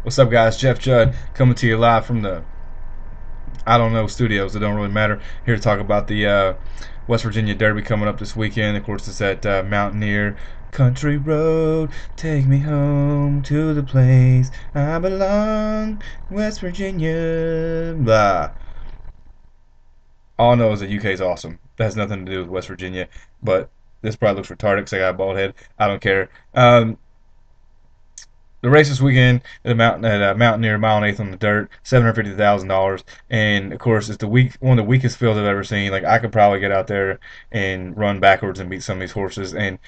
What's up, guys? Jeff Judd coming to you live from the I don't know studios. It don't really matter. Here to talk about the West Virginia Derby coming up this weekend. Of course, it's at Mountaineer Country Road. Take me home to the place I belong, West Virginia. Blah. All I know is that UK is awesome. That has nothing to do with West Virginia, but this probably looks retarded because I got a bald head. I don't care. The race this weekend at Mountaineer, mile and eighth on the dirt, $750,000, and of course it's the one of the weakest fields I've ever seen. Like I could probably get out there and run backwards and beat some of these horses, and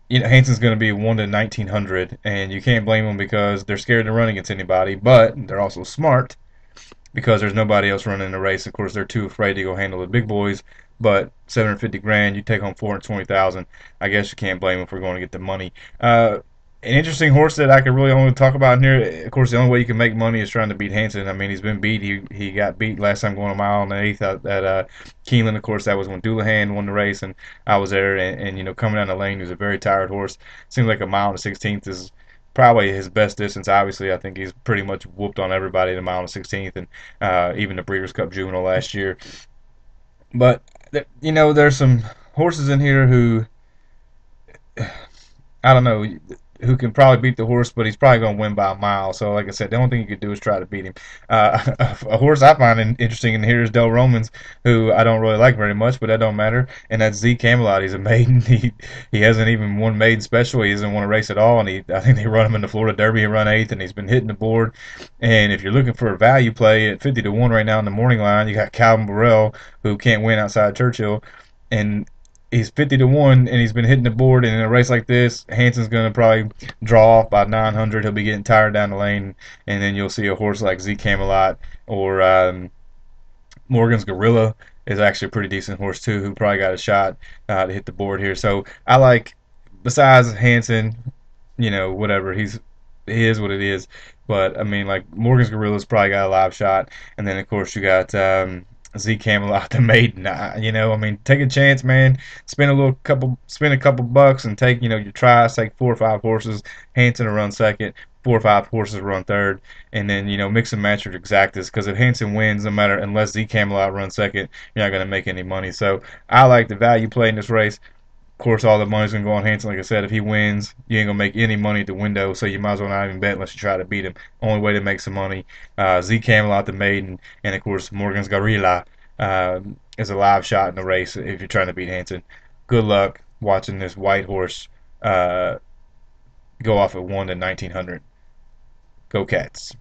Hansen's going to be 1 to 1900, and you can't blame them because they're scared to run against anybody, but they're also smart because there's nobody else running the race. Of course, they're too afraid to go handle the big boys. But 750 grand, you take home 420,000. I guess you can't blame them for going to get the money. An interesting horse that I could really only talk about in here. Of course, the only way you can make money is trying to beat Hansen. I mean, he's been beat. He got beat last time going a mile and an eighth at Keeneland. Of course, that was when Doulahan won the race, and I was there. And coming down the lane, he was a very tired horse. Seems like a mile and a 16th is probably his best distance. Obviously, I think he's pretty much whooped on everybody in the mile and 16th, and even the Breeders' Cup Juvenile last year. But there's some horses in here who I don't know who can probably beat the horse, but he's probably going to win by a mile. So, like I said, the only thing you could do is try to beat him. A horse I find interesting in here is Del Romans, who I don't really like very much, but that don't matter. And that's Z Camelot. He's a maiden. He hasn't even won maiden special. He hasn't won a race at all. And I think they run him in the Florida Derby and run eighth, and he's been hitting the board. And if you're looking for a value play at 50 to 1 right now in the morning line, you got Calvin Burrell, who can't win outside Churchill, and he's 50 to 1, and he's been hitting the board. And in a race like this, Hansen's going to probably draw off by 900. He'll be getting tired down the lane, and then you'll see a horse like Z Camelot or Morgan's Gorilla is actually a pretty decent horse too, who probably got a shot to hit the board here. So I like, besides Hansen, whatever he is what it is. But I mean, like Morgan's Gorilla's probably got a live shot, and then of course you got Z Camelot the maiden. I mean, take a chance, man. Spend a couple bucks, and take your tries. Take 4 or 5 horses. Hansen will run second. 4 or 5 horses will run third, and then mix and match your exactas. Because if Hansen wins, no matter unless Z Camelot runs second, you're not going to make any money. So I like the value play in this race. Of course, all the money's gonna go on Hansen. Like I said, if he wins, you ain't gonna make any money at the window, so you might as well not even bet unless you try to beat him. Only way to make some money. Z Camelot the maiden, and of course Morgan's Gorilla is a live shot in the race if you're trying to beat Hansen. Good luck watching this white horse uh, go off at 1 to 1900. Go Cats.